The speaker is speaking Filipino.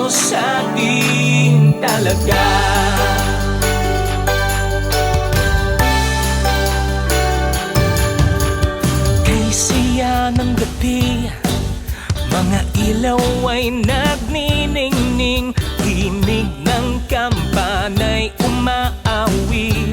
sa akin talaga. Kay siya ng gabi, mga ilaw ay nagniningning, himig ng kampanay umaawi.